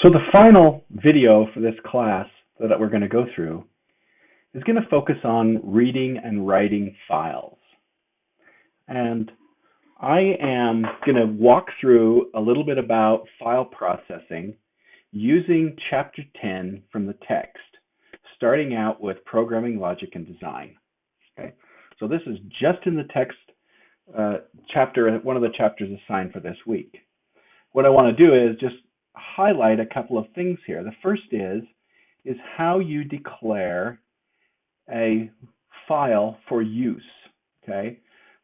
So the final video for this class that we're going to go through is going to focus on reading and writing files. And I am going to walk through a little bit about file processing using Chapter 10 from the text, starting out with programming logic and design. Okay, so this is just in the text chapter, one of the chapters assigned for this week. What I want to do is just highlight a couple of things here. The first is how you declare a file for use. Okay,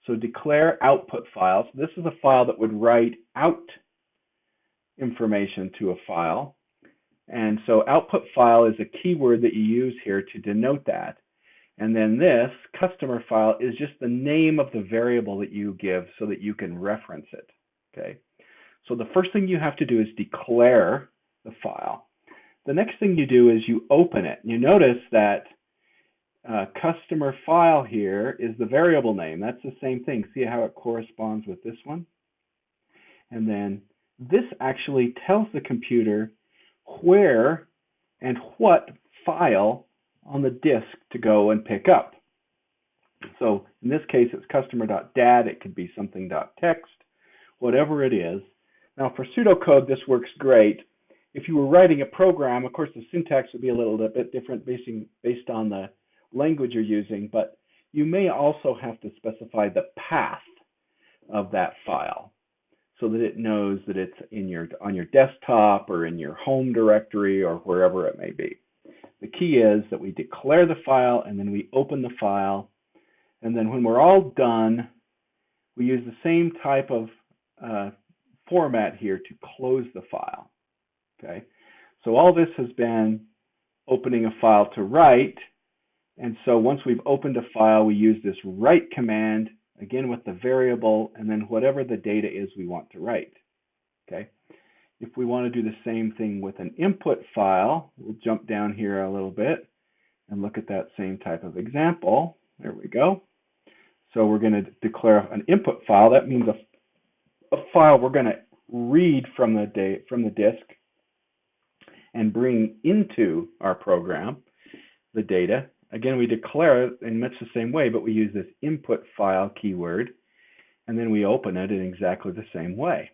so declare output files. This is a file that would write out information to a file. And so output file is a keyword that you use here to denote that. And then this customer file is just the name of the variable that you give so that you can reference it. Okay, so the first thing you have to do is declare the file. The next thing you do is you open it. You notice that customer file here is the variable name. That's the same thing. See how it corresponds with this one? And then this actually tells the computer where and what file on the disk to go and pick up. So in this case, it's customer.dat. It could be something.txt, whatever it is. Now for pseudocode, this works great. If you were writing a program, of course, the syntax would be a little bit different based on the language you're using, but you may also have to specify the path of that file so that it knows that it's on your desktop or in your home directory or wherever it may be. The key is that we declare the file and then we open the file. And then when we're all done, we use the same type of format here to close the file. Okay, so all this has been opening a file to write. And so once we've opened a file, we use this write command, again with the variable, and then whatever the data is we want to write. Okay, if we want to do the same thing with an input file, we'll jump down here a little bit and look at that same type of example. There we go. So we're going to declare an input file. That means a file we're going to read from the disk and bring into our program the data. Again, we declare it in much the same way, but we use this input file keyword, and then we open it in exactly the same way.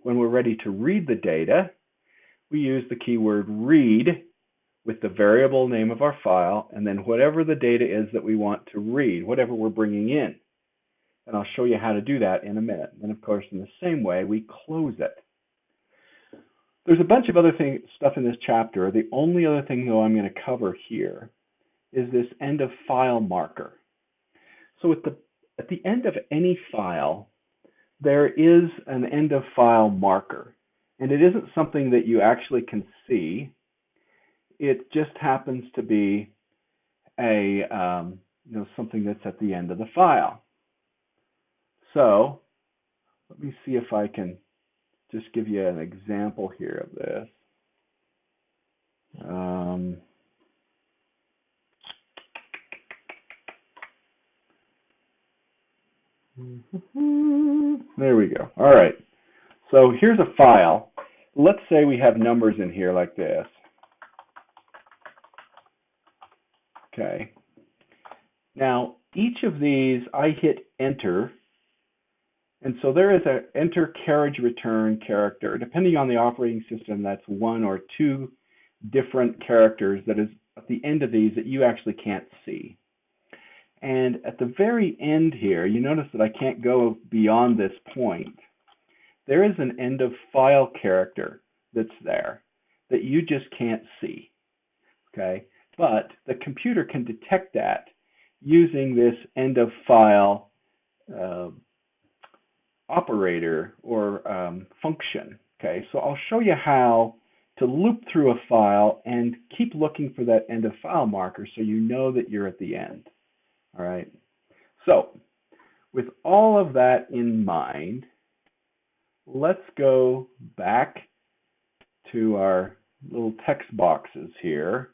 When we're ready to read the data, we use the keyword read with the variable name of our file, and then whatever the data is that we want to read, whatever we're bringing in. And I'll show you how to do that in a minute. And of course, in the same way, we close it. There's a bunch of other stuff in this chapter. The only other thing, though, I'm going to cover here is this end of file marker. So at the end of any file, there is an end of file marker. And it isn't something that you actually can see. It just happens to be something that's at the end of the file. So let me see if I can just give you an example here of this. There we go. All right. So here's a file. Let's say we have numbers in here like this. Okay. Now, each of these, I hit enter. And so there is an enter carriage return character. Depending on the operating system, that's one or two different characters that is at the end of these that you actually can't see. And at the very end here, you notice that I can't go beyond this point. There is an end of file character that's there that you just can't see. Okay, but the computer can detect that using this end of file operator or function. Okay, so I'll show you how to loop through a file and keep looking for that end of file marker so you know that you're at the end. All right, so with all of that in mind, let's go back to our little text boxes here,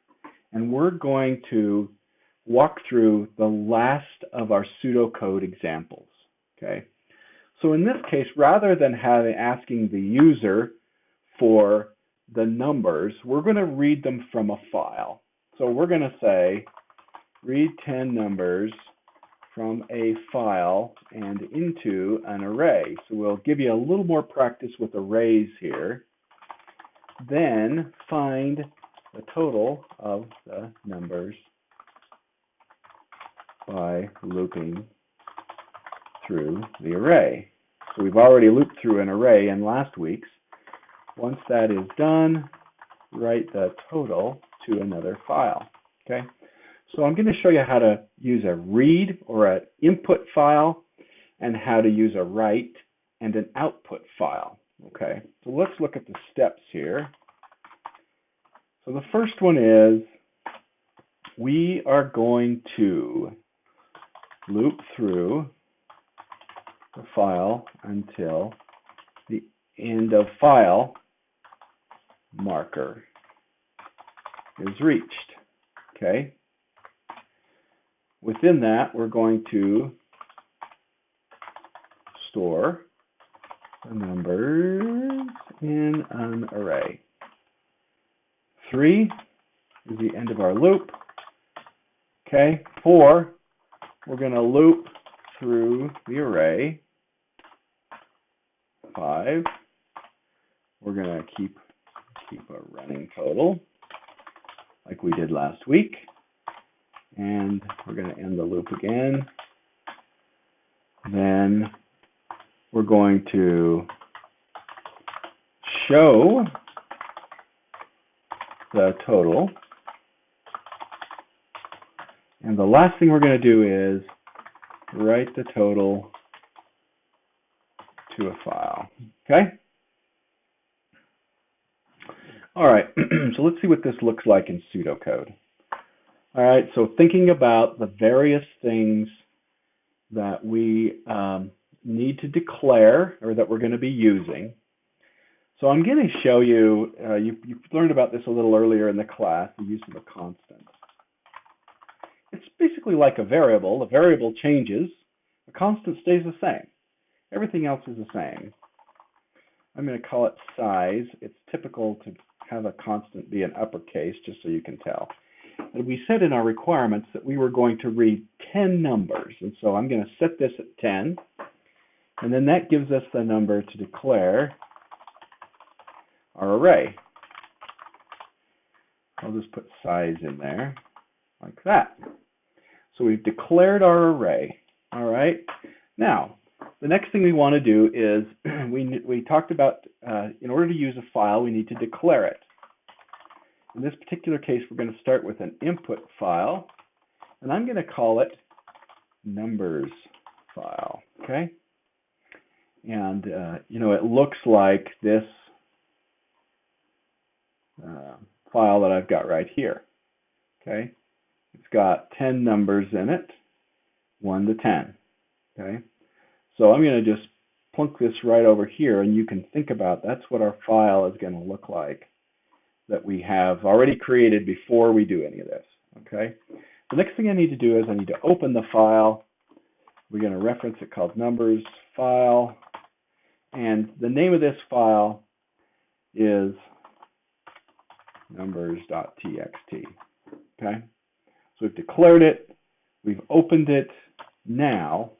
and we're going to walk through the last of our pseudocode examples. Okay, so in this case, rather than asking the user for the numbers, we're going to read them from a file. So we're going to say, read 10 numbers from a file and into an array. So we'll give you a little more practice with arrays here. Then find the total of the numbers by looping through the array. So we've already looped through an array in last week's. Once that is done, write the total to another file. Okay. So I'm going to show you how to use a read or an input file and how to use a write and an output file. Okay, so let's look at the steps here. So the first one is we are going to loop through the file until the end of file marker is reached. Okay. Within that, we're going to store the numbers in an array. 3 is the end of our loop. Okay, 4, we're going to loop through the array. 5, we're going to keep a running total like we did last week. And we're going to end the loop again. Then we're going to show the total. And the last thing we're going to do is write the total to a file. Okay? All right, so let's see what this looks like in pseudocode. All right, so thinking about the various things that we need to declare or that we're going to be using. So I'm going to show you, you learned about this a little earlier in the class, the use of a constant. It's basically like a variable. The variable changes, the constant stays the same. Everything else is the same. I'm going to call it size. It's typical to have a constant be an uppercase, just so you can tell. And we said in our requirements that we were going to read 10 numbers. And so I'm going to set this at 10. And then that gives us the number to declare our array. I'll just put size in there like that. So we've declared our array. All right. Now, the next thing we want to do is we talked about in order to use a file, we need to declare it. In this particular case, we're going to start with an input file, and I'm going to call it numbers file. Okay. And you know, it looks like this file that I've got right here. Okay. It's got 10 numbers in it, 1 to 10. Okay. So I'm going to just plunk this right over here, and you can think about that's what our file is going to look like that we have already created before we do any of this. Okay. The next thing I need to do is I need to open the file. We're going to reference it called numbers file, and the name of this file is numbers.txt. Okay. So we've declared it. We've opened it. Now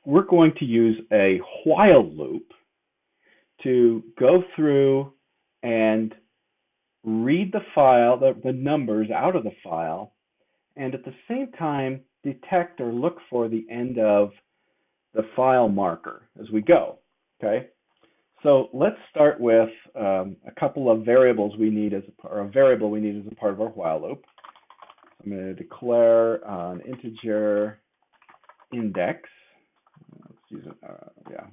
we're going to use a while loop to go through and read the file, the numbers out of the file, and at the same time detect or look for the end of the file marker as we go. Okay, so let's start with a couple of variables we need or a variable we need as a part of our while loop. I'm going to declare an integer index. Let's use it. Yeah.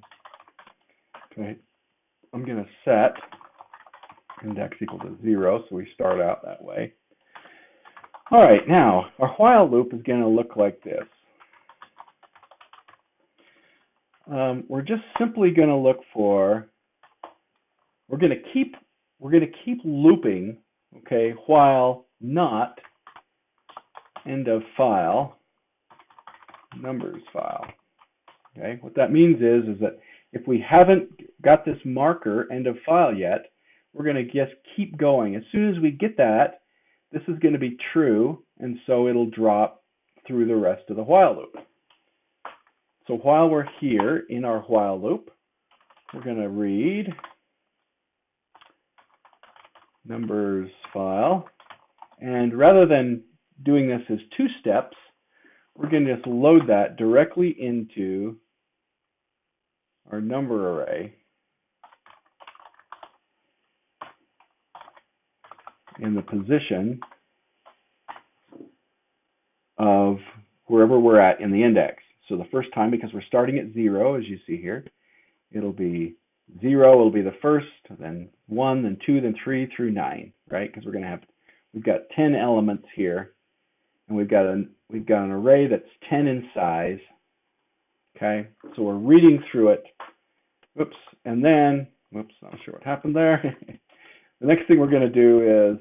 Okay. I'm going to set index equal to 0, so we start out that way. All right, now our while loop is going to look like this. We're just simply going to look for. We're going to keep looping, okay, while not end of file numbers file. Okay, what that means is that if we haven't got this marker end of file yet, we're going to just keep going. As soon as we get that, this is going to be true, and so it'll drop through the rest of the while loop. So while we're here in our while loop, we're going to read numbers file, and rather than doing this as two steps, we're going to just load that directly into our number array in the position of wherever we're at in the index. So the first time, because we're starting at 0, as you see here, it'll be 0, it'll be the first, then 1, then 2, then 3 through 9, right? Because we've got 10 elements here, and we've got an array that's 10 in size. Okay, so we're reading through it. Whoops, and then, whoops, not sure what happened there. The next thing we're going to do is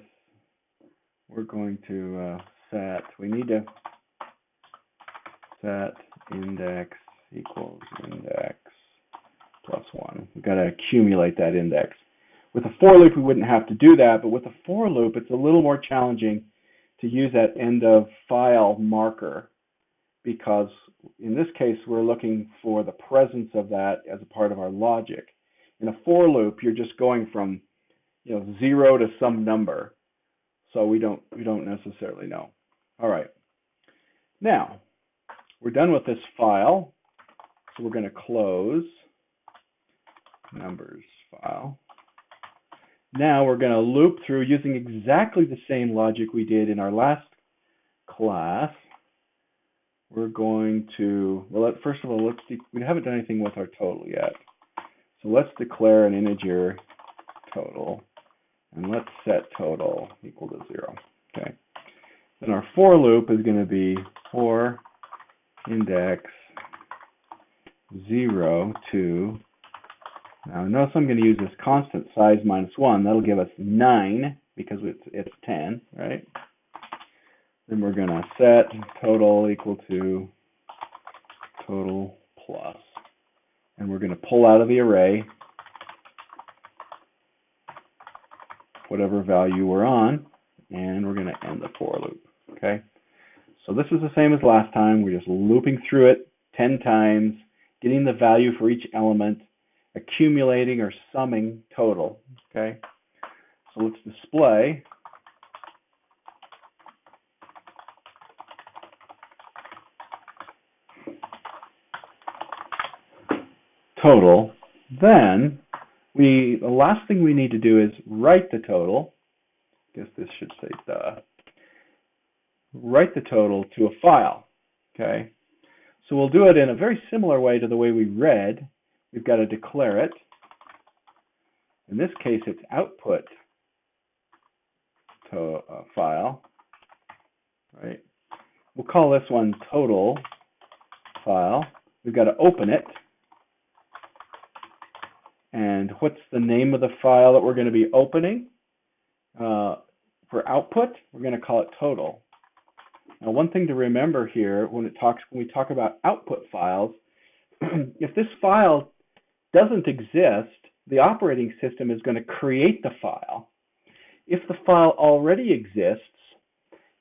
we're going to we need to set index equals index plus 1. We've got to accumulate that index. With a for loop, we wouldn't have to do that, but with a for loop, it's a little more challenging to use that end of file marker, because in this case, we're looking for the presence of that as a part of our logic. In a for loop, you're just going from 0 to some number, so we don't necessarily know. All right, now we're done with this file, so we're going to close numbers file. Now we're going to loop through using exactly the same logic we did in our last class. We're going to, well, first of all, we haven't done anything with our total yet. So let's declare an integer total, and let's set total equal to 0. Okay. Then our for loop is going to be for index 0 to, now notice I'm going to use this constant size minus 1. That'll give us 9 because it's 10, right? Then we're going to set total equal to total plus. And we're going to pull out of the array whatever value we're on, and we're going to end the for loop. Okay? So this is the same as last time. We're just looping through it 10 times, getting the value for each element, accumulating or summing total. Okay? So let's display total. Then the last thing we need to do is write the total. I guess this should say write the total to a file. Okay, so we'll do it in a very similar way to the way we read. We've got to declare it. In this case, it's output to file. Right. We'll call this one total file. We've got to open it. And what's the name of the file that we're going to be opening? For output, we're going to call it total. Now, one thing to remember here when we talk about output files, if this file doesn't exist, the operating system is going to create the file. If the file already exists,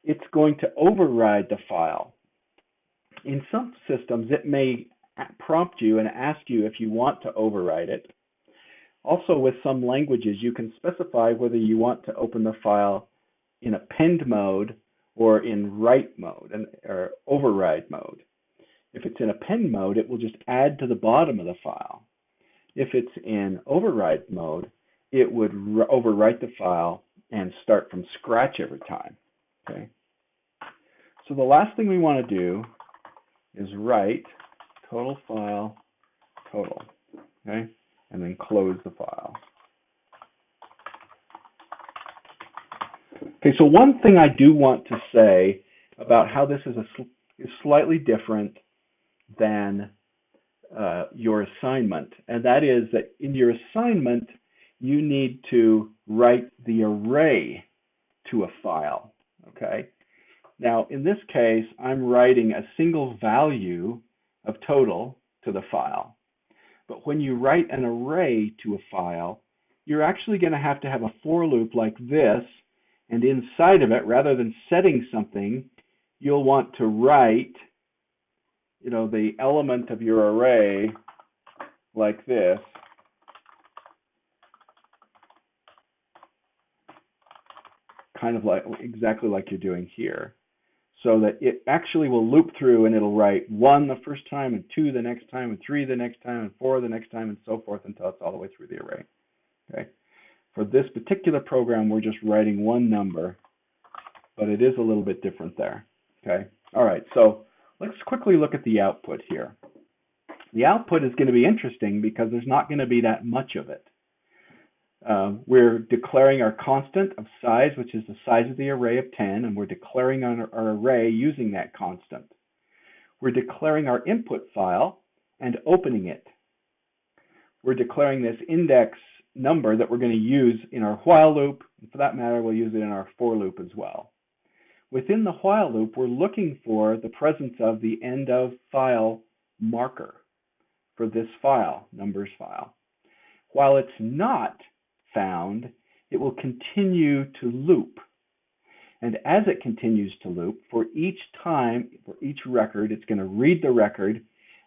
it's going to override the file. In some systems, it may prompt you and ask you if you want to override it. Also, with some languages, you can specify whether you want to open the file in append mode or in write mode, or override mode. If it's in append mode, it will just add to the bottom of the file. If it's in override mode, it would overwrite the file and start from scratch every time. Okay. So the last thing we want to do is write total file total. Okay. And then close the file. Okay, so one thing I do want to say about how this is slightly different than your assignment, and that is that in your assignment, you need to write the array to a file. Okay. Now, in this case, I'm writing a single value of total to the file. But when you write an array to a file, you're actually going to have a for loop like this, and inside of it, rather than setting something, you'll want to write, the element of your array like this. Kind of like exactly like you're doing here, so that it actually will loop through and it'll write 1 the first time, and 2 the next time, and 3 the next time, and 4 the next time, and so forth until it's all the way through the array. Okay. For this particular program, we're just writing one number, but it is a little bit different there. Okay. All right. So let's quickly look at the output here. The output is going to be interesting because there's not going to be that much of it. We're declaring our constant of size, which is the size of the array of 10, and we're declaring our array using that constant. We're declaring our input file and opening it. We're declaring this index number that we're going to use in our while loop, and for that matter, we'll use it in our for loop as well. Within the while loop, we're looking for the presence of the end of file marker for this file, numbers file. While it's not found, it will continue to loop. And as it continues to loop, for each time, for each record, it's going to read the record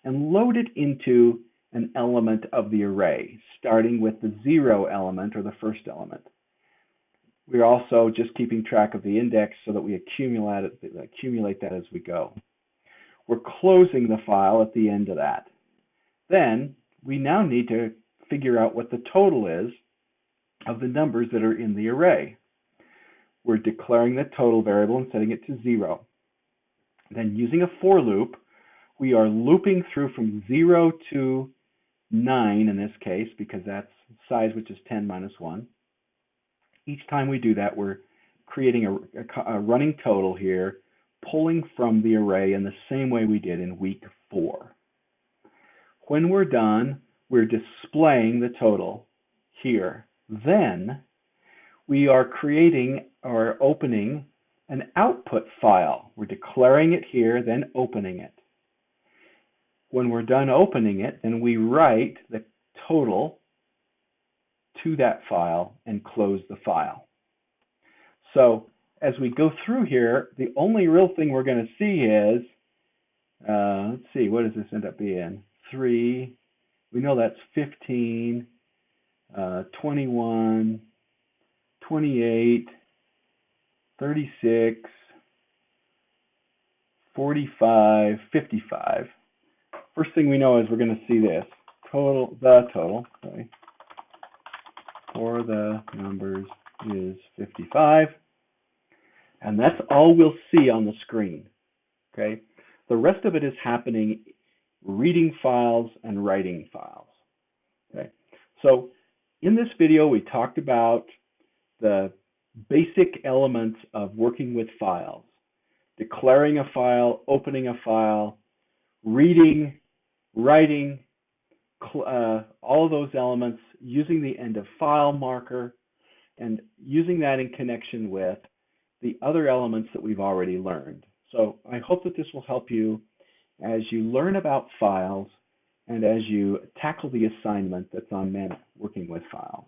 and load it into an element of the array, starting with the 0 element or the first element. We're also just keeping track of the index so that we accumulate that as we go. We're closing the file at the end of that. Then we now need to figure out what the total is of the numbers that are in the array. We're declaring the total variable and setting it to 0. Then using a for loop, we are looping through from 0 to 9 in this case, because that's size, which is 10 minus 1. Each time we do that, we're creating a running total here, pulling from the array in the same way we did in week 4. When we're done, we're displaying the total here. Then we are creating or opening an output file. We're declaring it here, then opening it. When we're done opening it, then we write the total to that file and close the file. So as we go through here, the only real thing we're going to see is, let's see, what does this end up being? 3, we know that's 15, 21, 28, 36, 45, 55. First thing we know is we're going to see this, the total, sorry, for the numbers is 55. And that's all we'll see on the screen, okay? The rest of it is happening reading files and writing files, okay? So in this video, we talked about the basic elements of working with files, declaring a file, opening a file, reading, writing, all of those elements, using the end of file marker, and using that in connection with the other elements that we've already learned. So I hope that this will help you as you learn about files and as you tackle the assignment that's on working with files.